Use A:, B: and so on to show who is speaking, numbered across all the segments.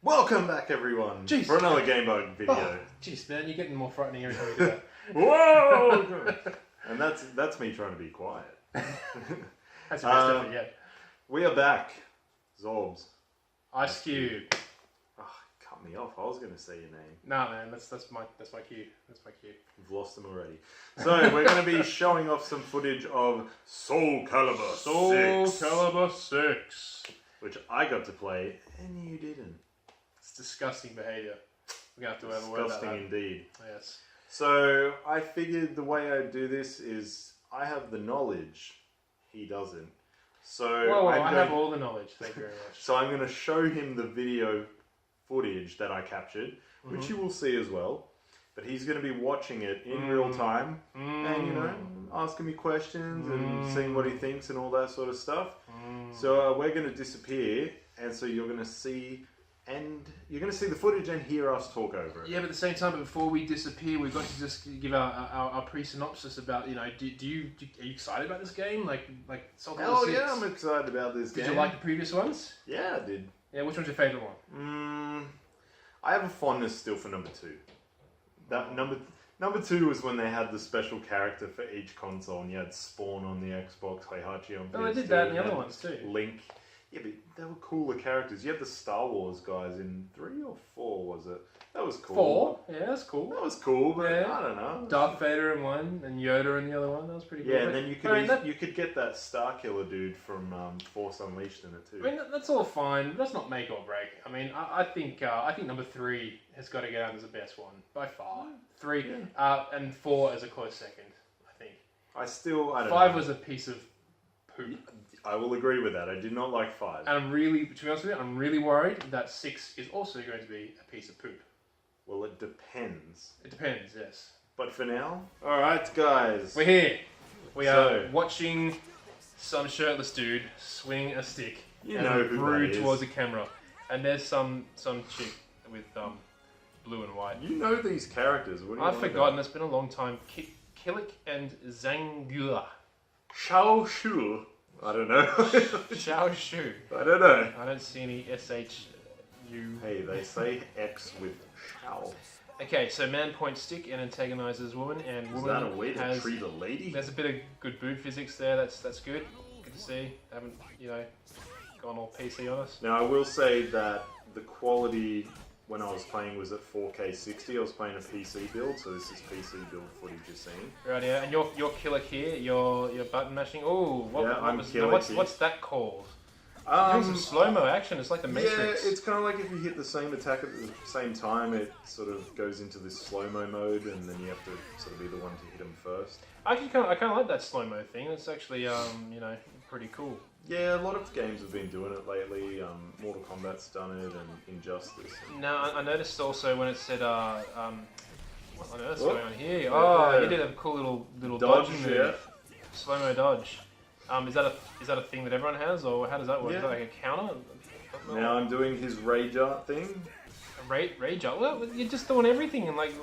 A: Welcome back, everyone, for another Gamebug video.
B: Jeez, man, you're getting more frightening every time you do that.
A: Whoa! And that's me trying to be quiet.
B: That's your best effort yet.
A: We are back. Zorbz.
B: Ice Cube.
A: Oh, cut me off. I was going to say your name.
B: Nah, man, that's my cue. That's my cue.
A: You've lost them already. So we're going to be showing off some footage of SoulCalibur VI, which I got to play and you didn't.
B: It's disgusting behaviour. We're going to have to have a word about that.
A: Disgusting indeed.
B: Yes.
A: So I figured the way I do this is I have the knowledge, he doesn't. So
B: I have all the knowledge, thank you very much.
A: So I'm going to show him the video footage that I captured, which you will see as well. But he's going to be watching it in real time and, you know, asking me questions and seeing what he thinks and all that sort of stuff. So we're going to disappear, and so you're going to see... And you're going to see the footage and hear us talk over it.
B: Yeah, but at the same time, before we disappear, we've got to just give our pre-synopsis about, you know, are you excited about this game? Like SoulCalibur VI?
A: Yeah, I'm excited about this game.
B: Did you like the previous ones?
A: Yeah, I did.
B: Yeah, which one's your favourite one?
A: I have a fondness still for number 2. That number 2 was when they had the special character for each console, and you had Spawn on the Xbox, Heihachi on PS2.
B: Oh, they did that in the other ones too.
A: Link. Yeah, but they were cooler characters. You had the Star Wars guys in 3 or 4, was it? That was cool.
B: 4? Yeah, that's cool.
A: That was cool, but
B: yeah.
A: I don't know.
B: Darth Vader in one, and Yoda in the other one. That was pretty cool.
A: Yeah, and then you could get that Starkiller dude from Force Unleashed in it too.
B: I mean, that's all fine. That's not make or break. I mean, I think number 3 has got to go down as the best one by far. 3 and 4 as a close second. I think.
A: I don't know.
B: 5 was a piece of poop.
A: I will agree with that. I did not like 5.
B: And I'm really, to be honest with you, I'm really worried that 6 is also going to be a piece of poop.
A: Well, it depends.
B: It depends, yes.
A: But for now, alright guys.
B: We're here. We are watching some shirtless dude swing a stick and brew towards the camera. And there's some chick with blue and white. You
A: know these characters. What do you
B: I've forgotten. It's been a long time. Killick and Zangula.
A: Shao Shu. I don't know.
B: Shao Shu.
A: I don't know.
B: I don't see any SHU.
A: Hey, they say X with Shao.
B: Okay, so man points stick and antagonizes woman, and woman
A: is that a way to treat a lady?
B: There's a bit of good boob physics there. That's good. Good to see. Haven't gone all PC on us.
A: Now I will say that the quality when I was playing was at 4K 60. I was playing a PC build, so this is PC build footage you're seeing.
B: Right, yeah, and your Killick here, your button mashing. Oh, what's that called? Doing some slow-mo action. It's like the Matrix.
A: Yeah, it's kind of like if you hit the same attack at the same time, it sort of goes into this slow-mo mode, and then you have to sort of be the one to hit them first.
B: I kind of like that slow-mo thing. It's actually, pretty cool.
A: Yeah, a lot of games have been doing it lately. Mortal Kombat's done it, and Injustice.
B: No, I noticed also when it said, what on earth's going on here? Oh, you did a cool little dodge move.
A: Yeah.
B: Slow-mo dodge. Is that a thing that everyone has, or how does that work?
A: Yeah.
B: Is that like a counter?
A: Now I'm doing his rage art thing.
B: Rage art? Well, you're just doing everything in like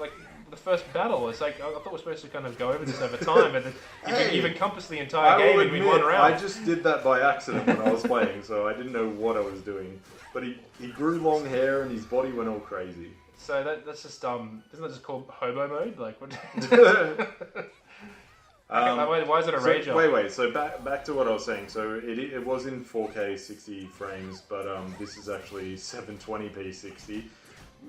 B: the first battle. It's like I thought we were supposed to kind of go over this over time, but you've encompassed the entire game in one round.
A: I just did that by accident when I was playing, so I didn't know what I was doing. But he grew long hair and his body went all crazy.
B: So that's just isn't that just called hobo mode? Like what? Why is it a rage art?
A: Wait. So back to what I was saying. So it was in 4K 60 frames, but this is actually 720p 60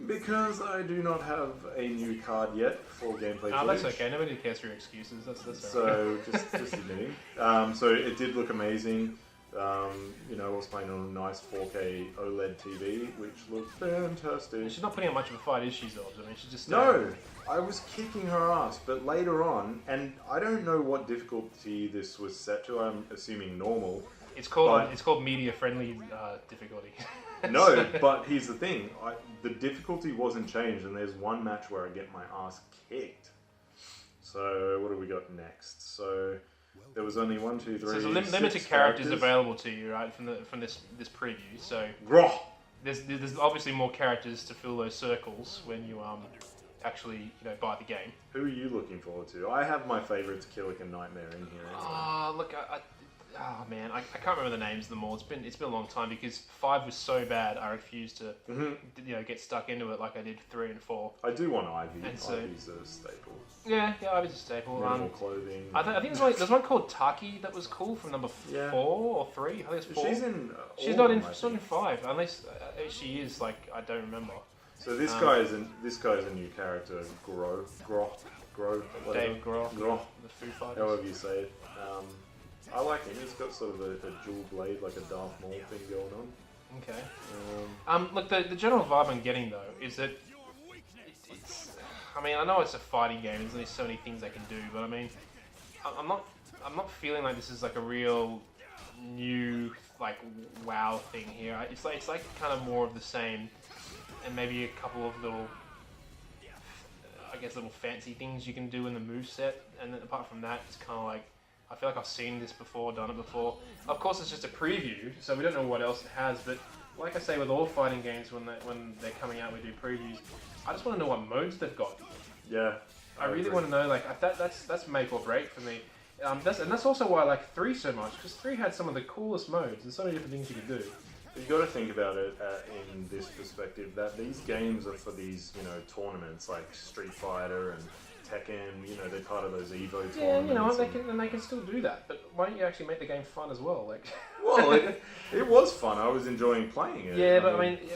A: because I do not have a new card yet for gameplay footage.
B: That's okay. Nobody cares for your excuses. That's
A: so just admitting. So it did look amazing. I was playing on a nice 4K OLED TV, which looked fantastic.
B: She's not putting up much of a fight, is she, Zorbz? I mean, she's just...
A: No! I was kicking her ass, but later on, and I don't know what difficulty this was set to, I'm assuming normal.
B: It's called media-friendly difficulty.
A: No, but here's the thing. The difficulty wasn't changed, and there's one match where I get my ass kicked. So, what do we got next? So... There was only 1, 2, 3. So there's
B: limited characters available to you, right, from this preview. So there's obviously more characters to fill those circles when you actually buy the game.
A: Who are you looking forward to? I have my favourites, Killick and Nightmare, in here.
B: Oh, look, Oh man, I can't remember the names of them all. It's been a long time because 5 was so bad. I refused to get stuck into it like I did 3 and 4.
A: I do want Ivy.
B: And so,
A: Ivy's a staple.
B: Yeah, Ivy's a staple.
A: More clothing.
B: I think there's one called Taki that was cool from number 4 or 3. I think it's 4.
A: She's in.
B: She's not in 5 unless she is. Like I don't remember.
A: So this guy is a new character. Groh.
B: Dave Groh. The Foo Fighters.
A: However you say it. I like him. He's got sort of a dual blade, like a Darth Maul thing going on.
B: Okay. Look, the general vibe I'm getting though is that it's. I mean, I know it's a fighting game. There's only so many things they can do, but I mean, I'm not feeling like this is like a real new like wow thing here. It's like kind of more of the same, and maybe a couple of little. I guess little fancy things you can do in the moveset, and then apart from that, it's kind of like I feel like I've seen this before, done it before. Of course, it's just a preview, so we don't know what else it has. But like I say, with all fighting games, when they're coming out, we do previews. I just want to know what modes they've got.
A: Yeah,
B: I really want to know. Like that's make or break for me. That's also why I like 3 so much, because 3 had some of the coolest modes. There's so many different things you can do.
A: You've got to think about it in this perspective, that these games are for these, tournaments like Street Fighter and Tekken, they're part of those Evo tournaments.
B: Yeah, they can still do that, but why don't you actually make the game fun as well? Like,
A: well, it was fun. I was enjoying playing it.
B: Yeah,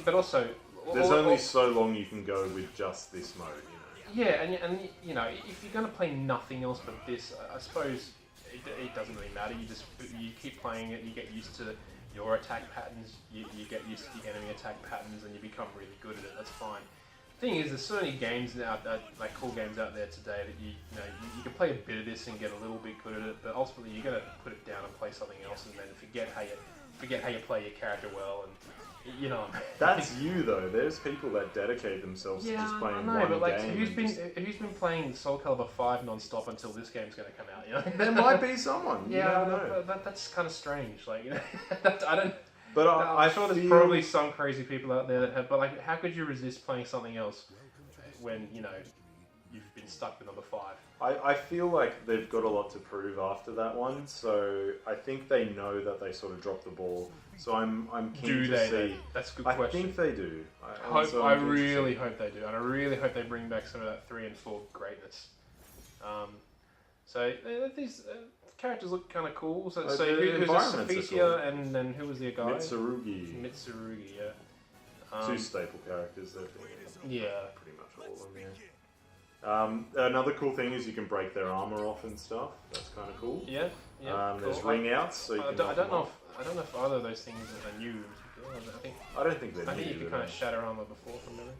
B: but also...
A: There's only so long you can go with just this mode,
B: Yeah, and if you're going to play nothing else but this, I suppose it doesn't really matter. You keep playing it, you get used to your attack patterns, you get used to the enemy attack patterns, and you become really good at it. That's fine. The thing is, there's so many games out there, like cool games out there today, that you can play a bit of this and get a little bit good at it, but ultimately you're gonna put it down and play something else, and then forget how you play your character well, and
A: That's you though. There's people that dedicate themselves to just playing one game.
B: Who's been playing SoulCalibur 5 non-stop until this game's going to come out?
A: There might be someone.
B: Yeah, you never know. That's kind of strange. Like, I don't.
A: But
B: I'm sure there's probably some crazy people out there that have. But like, how could you resist playing something else when you've been stuck with number 5?
A: I feel like they've got a lot to prove after that one, so I think they know that they sort of dropped the ball. So I'm keen to see.
B: That's a good question.
A: I think they do.
B: I really hope they do, and I really hope they bring back some of that 3 and 4 greatness. So these characters look kind of cool. So who's Sophia, and then who was the guy?
A: Mitsurugi,
B: yeah.
A: 2 staple characters.
B: Yeah.
A: Pretty much all of them. Yeah. Another cool thing is you can break their armor off and stuff. That's kind of cool.
B: Yeah.
A: There's ring outs, so you can.
B: I don't know if either of those things are new.
A: I don't think they're new.
B: I think you can kind of shatter armor before from memory.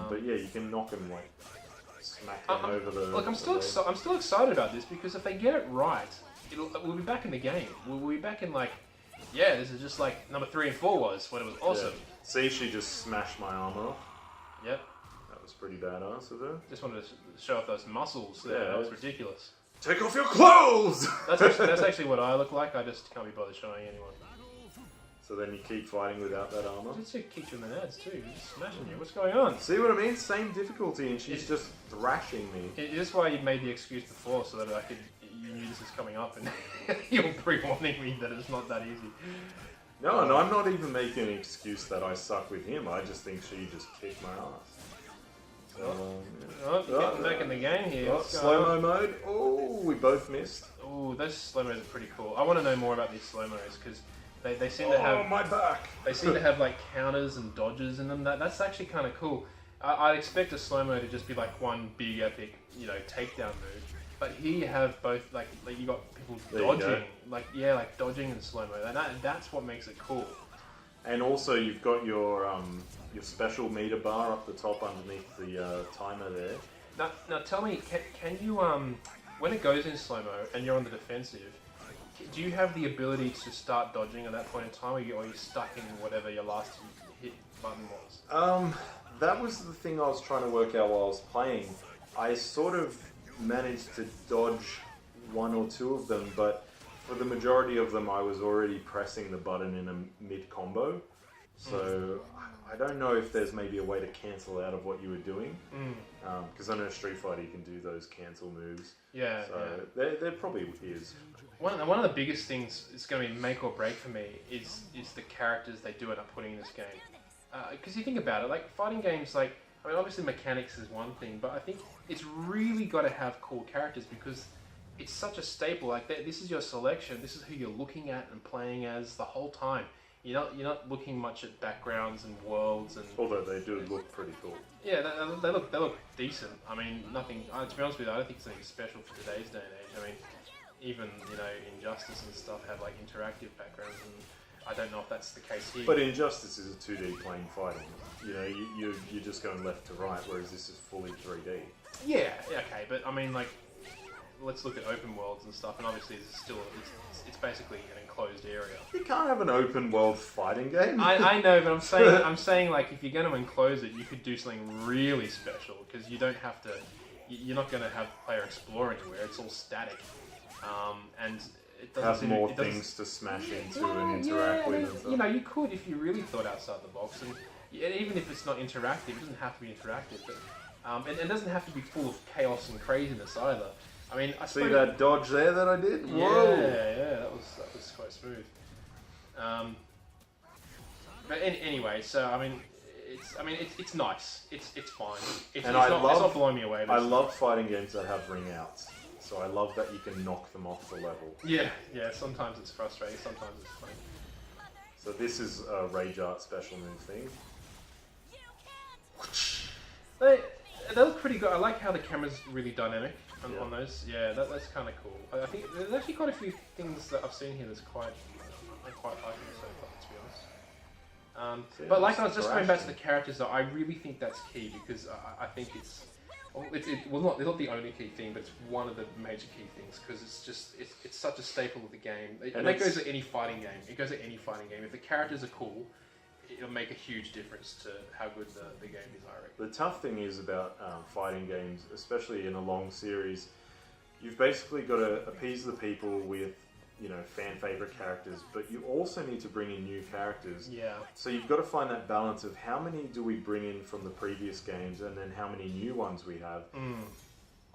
A: But yeah, you can knock them smack them over the.
B: Look, I'm still excited about this because if they get it right, we'll be back in the game. We'll be back in this is just like number 3 and 4 was when it was awesome.
A: Yeah. See, she just smashed my armor off.
B: Yep.
A: That was pretty badass of her.
B: Just wanted to show off those muscles there. Yeah, that was ridiculous.
A: Take off your clothes!
B: That's actually what I look like. I just can't be bothered showing anyone.
A: So then you keep fighting without that armor?
B: It's just kick you in the nads too. He's just smashing you. What's going on?
A: See what I mean? Same difficulty, and she's just thrashing me.
B: Is this why you made the excuse before, so that you knew this was coming up, and you're pre-warning me that it's not that easy?
A: No, I'm not even making an excuse that I suck with him. I just think she just kicked my ass.
B: Getting back in the game here.
A: Slow-mo mode. Oh, we both missed.
B: Oh, those slow-mos are pretty cool. I want to know more about these slow-mos, because they seem to have...
A: Oh, my back!
B: They seem to have like counters and dodges in them. That's actually kind of cool. I'd expect a slow-mo to just be like one big epic, takedown move. But here you have both, like you got people dodging, like dodging and slow-mo. That's what makes it cool.
A: And also you've got your special meter bar up the top underneath the timer there.
B: Now tell me, can you when it goes in slow-mo and you're on the defensive, do you have the ability to start dodging at that point in time, or are you stuck in whatever your last hit button was?
A: That was the thing I was trying to work out while I was playing. I sort of managed to dodge 1 or 2 of them, but for the majority of them I was already pressing the button in a mid-combo. So I don't know if there's maybe a way to cancel out of what you were doing. Because I know Street Fighter, you can do those cancel moves.
B: Yeah.
A: So there probably is.
B: One of the biggest things that's going to be make or break for me is the characters they do end up putting in this game. Because you think about it, like fighting games, like I mean, obviously mechanics is one thing, but I think it's really got to have cool characters because it's such a staple. Like this is your selection. This is who you're looking at and playing as the whole time. You're not looking much at backgrounds and worlds and.
A: Although they do look pretty cool.
B: Yeah, they look decent. I mean, nothing. To be honest with you, I don't think it's anything special for today's day and age. I mean, even Injustice and stuff have like interactive backgrounds, and I don't know if that's the case here.
A: But Injustice is a 2D plane fighting. You're just going left to right, whereas this is fully 3D.
B: Yeah, okay, but I mean, like, let's look at open worlds and stuff, and obviously it's basically an enclosed area.
A: You can't have an open world fighting game.
B: I know, but I'm saying like if you're going to enclose it, you could do something really special because you don't have to. You're not going to have player explore anywhere. It's all static, and it doesn't
A: have more things to smash into and interact with. And stuff.
B: You could if you really thought outside the box, and even if it's not interactive, it doesn't have to be interactive, but and it doesn't have to be full of chaos and craziness either. I mean, I
A: see that dodge there that I did? Whoa!
B: Yeah, that was quite smooth. But anyway, so I mean, it's nice. It's fine. It's not blowing me away.
A: I love fighting games that have ring outs. So I love that you can knock them off the level.
B: Yeah. Sometimes it's frustrating. Sometimes it's funny.
A: So this is a Rage Art special move thing.
B: They look pretty good. I like how the camera's really dynamic on those. Yeah, that's kind of cool. I think there's actually quite a few things that I've seen here that's I'm quite liking so far, to be honest. But like I was just going back to the characters, though, I really think that's key because I think it's not the only key thing, but it's one of the major key things because it's such a staple of the game. And that goes to any fighting game. It goes to any fighting game. If the characters are cool, it'll make a huge difference to how good the game is, I reckon.
A: The tough thing is about fighting games, especially in a long series, you've basically got to appease the people with, fan favorite characters, but you also need to bring in new characters.
B: Yeah. So
A: you've got to find that balance of how many do we bring in from the previous games and then how many new ones we have.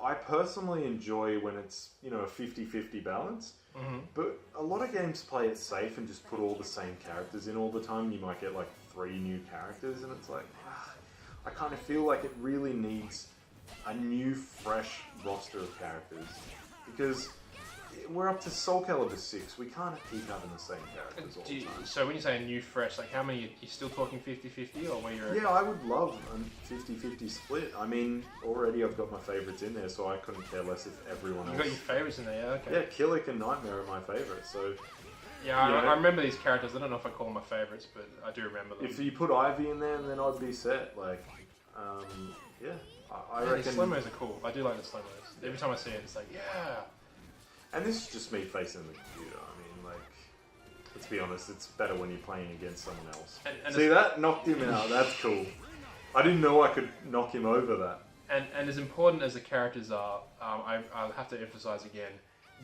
A: I personally enjoy when it's, a 50-50 balance. But a lot of games play it safe and just put all the same characters in all the time. You might get like 3 new characters and it's like, I kind of feel like it really needs a new, fresh roster of characters. Because we're up to SoulCalibur VI. We can't keep having the same characters all the time.
B: So when you say a new, fresh, like how many, are you still talking 50-50 or where you're...
A: Yeah, I would love a 50-50 split. I mean, already I've got my favourites in there, so I couldn't care less if everyone else...
B: You've got your favourites in there, yeah, okay.
A: Yeah, Killick and Nightmare are my favourites, so...
B: Yeah, I remember these characters. I don't know if I call them my favourites, but I do remember them.
A: If you put Ivy in there, then I'd be set. Like, I reckon...
B: The slow-mos are cool. I do like the slow-mos. Every time I see it, it's like, yeah...
A: And this is just me facing the computer. I mean, like, let's be honest, it's better when you're playing against someone else. And see, that knocked him out. That's cool. I didn't know I could knock him over that.
B: And as important as the characters are, I'll have to emphasize again,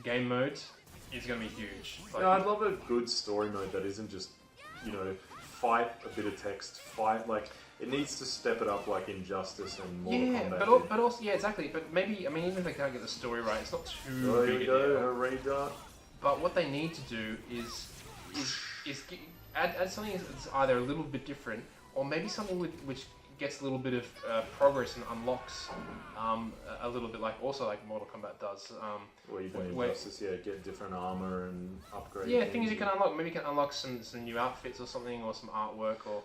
B: game modes is going to be huge.
A: Like, I'd love a good story mode that isn't just, fight a bit of text, fight, like... It needs to step it up like Injustice and Mortal Kombat.
B: But also, yeah, exactly. But maybe, I mean, even if they can't get the story right, it's not too big a
A: deal.
B: But what they need to do is add something that's either a little bit different, or maybe something which gets a little bit of progress and unlocks a little bit, like Mortal Kombat does.
A: Or even Injustice, get different armor and upgrade.
B: Yeah, things you can unlock. Maybe you can unlock some new outfits or something, or some artwork, or.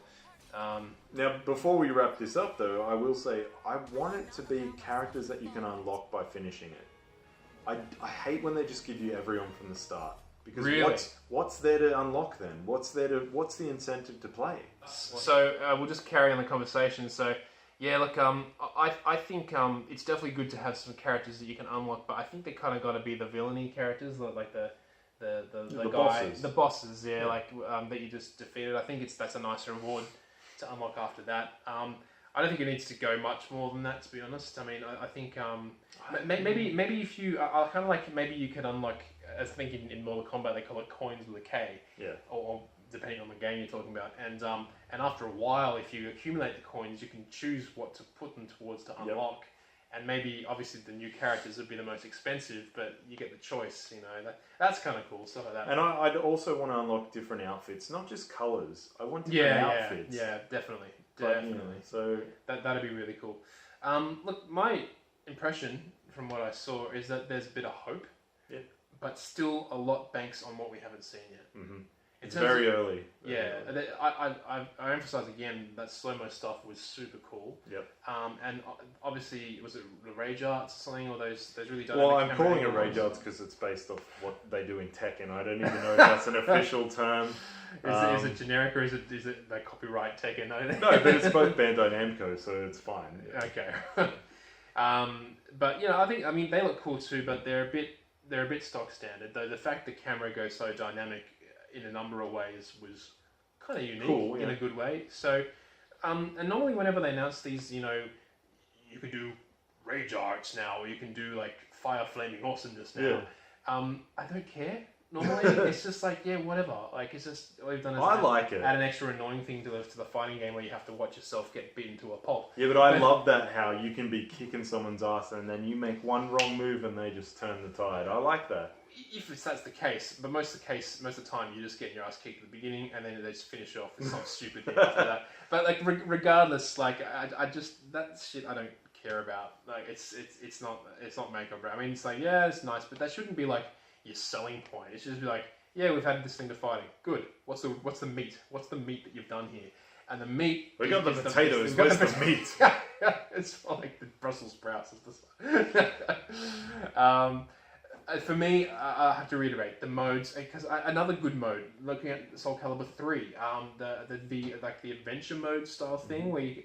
A: Now, before we wrap this up, though, I will say I want it to be characters that you can unlock by finishing it. I hate when they just give you everyone from the start because what's there to unlock then? What's the incentive to play?
B: So we'll just carry on the conversation. So yeah, look, I think it's definitely good to have some characters that you can unlock, but I think they kind of got to be the villainy characters, like the bosses, like that you just defeated. I think that's a nice reward to unlock after that. I don't think it needs to go much more than that, to be honest. I mean, I think maybe if you, I kind of like maybe you could unlock. I think in Mortal Kombat they call it coins with a K.
A: Yeah.
B: Or depending on the game you're talking about. And after a while, if you accumulate the coins, you can choose what to put them towards to unlock. And maybe, obviously, the new characters would be the most expensive, but you get the choice, That's kind of cool, stuff like that.
A: And I'd also want to unlock different outfits, not just colours. I want different outfits.
B: Yeah, definitely.
A: So
B: that'd be really cool. Look, my impression from what I saw is that there's a bit of hope, but still a lot banks on what we haven't seen yet.
A: Mm-hmm. It's very early.
B: I emphasize again that slow-mo stuff was super cool.
A: Yep.
B: And obviously, was it the Rage Arts or something, or those really dynamic?
A: Well, I'm calling it Rage Arts because it's based off what they do in Tekken. I don't even know if that's an official term.
B: Is it generic or is it like copyright Tekken? No,
A: but it's both Bandai Namco, so it's fine. Yeah.
B: Okay. But I mean they look cool too, but they're a bit stock standard. Though the fact the camera goes so dynamic in a number of ways was kind of unique in a good way. So, and normally whenever they announce these, you can do Rage Arts now, or you can do like Fire Flaming Awesomeness now. I don't care. Normally, it's just like, whatever. Like, it's just, all you've done is add an extra annoying thing to the fighting game where you have to watch yourself get beaten to a pulp.
A: Yeah, but I love that how you can be kicking someone's ass and then you make one wrong move and they just turn the tide. I like that.
B: If that's the case, but most of the time you're just getting your ass kicked at the beginning and then they just finish off with some stupid thing after that. But like, regardless, like, I just, that shit I don't care about. Like, it's not make or break. I mean, it's like, it's nice, but that shouldn't be like your selling point. It should just be like, we've had this thing to fighting. Good. What's the meat? What's the meat that you've done here? And the meat.
A: We got the potatoes. Where's the meat?
B: It's like the Brussels sprouts. For me, I have to reiterate the modes because another good mode. Looking at SoulCalibur 3, the adventure mode style thing where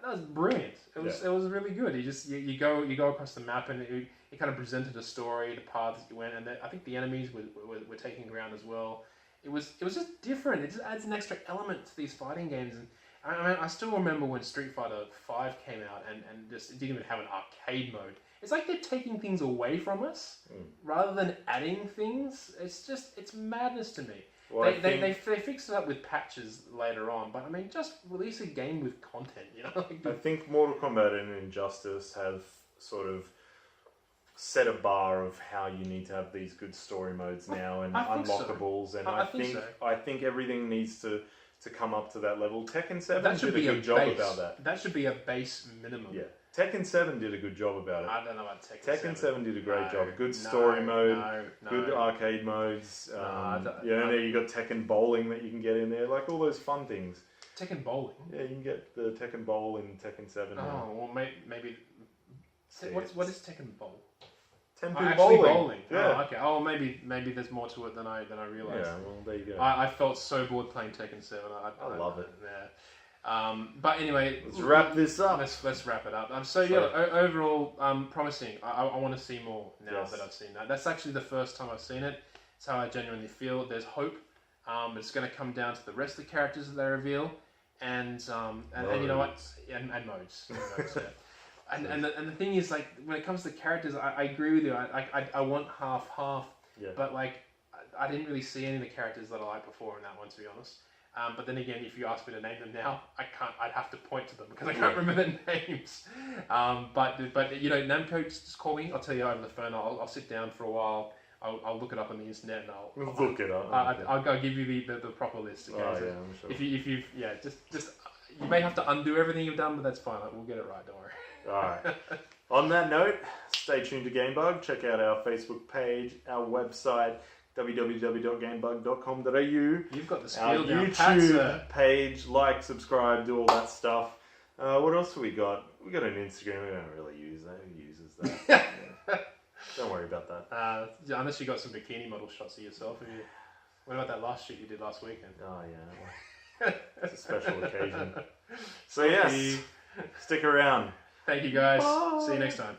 B: that was brilliant. It was really good. You go across the map and it kind of presented a story, the paths you went, and I think the enemies were taking ground as well. It was just different. It just adds an extra element to these fighting games. And I still remember when Street Fighter V came out and just it didn't even have an arcade mode. It's like they're taking things away from us rather than adding things. It's madness to me. Well, they fixed it up with patches later on, but I mean, just release a game with content,
A: I think Mortal Kombat and Injustice have sort of set a bar of how you need to have these good story modes now and unlockables, and I think everything needs to come up to that level. Tekken 7 did a good job about that.
B: That should be a base minimum.
A: Yeah. Tekken 7 did a good job about it.
B: I don't know about Tekken 7.
A: Tekken 7 did a great job. Good story mode, good arcade modes. You got Tekken Bowling that you can get in there, like all those fun things.
B: Tekken Bowling?
A: Yeah, you can get the Tekken Bowl in Tekken 7 now.
B: Oh, well, maybe... What is Tekken Bowl?
A: Tekken
B: bowling.
A: Yeah.
B: Oh, okay. Oh, maybe there's more to it than I realized.
A: Yeah, well, there you go.
B: I felt so bored playing Tekken 7.
A: I love it.
B: Yeah. But anyway,
A: let's wrap this up.
B: Let's wrap it up. Overall, promising. I want to see more now that I've seen that. That's actually the first time I've seen it. It's how I genuinely feel. There's hope. It's going to come down to the rest of the characters that they reveal, and you know what, and modes. And the thing is, like, when it comes to characters, I agree with you. I want half.
A: Yeah.
B: But like, I didn't really see any of the characters that I liked before in that one, to be honest. But then again, if you ask me to name them now, I can't. I'd have to point to them because I can't remember their names. But Namco, just call me. I'll tell you over the phone. I'll sit down for a while. I'll look it up on the internet and I'll
A: look it up.
B: I'll give you the proper list. Okay?
A: Oh, yeah, I'm sure.
B: If you just you may have to undo everything you've done, but that's fine. We'll get it right. Don't worry.
A: Alright. On that note, stay tuned to Gamebug. Check out our Facebook page, our website, www.gamebug.com.au.
B: You've got the spiel down.
A: Our YouTube page, like, subscribe, do all that stuff. What else have we got? We got an Instagram. We don't really use that. Who uses that? Don't worry about that.
B: Unless you got some bikini model shots of yourself. What about that last shoot you did last weekend?
A: Oh, yeah. It's a special occasion. So, yes, stick around.
B: Thank you, guys.
A: Bye.
B: See you next time.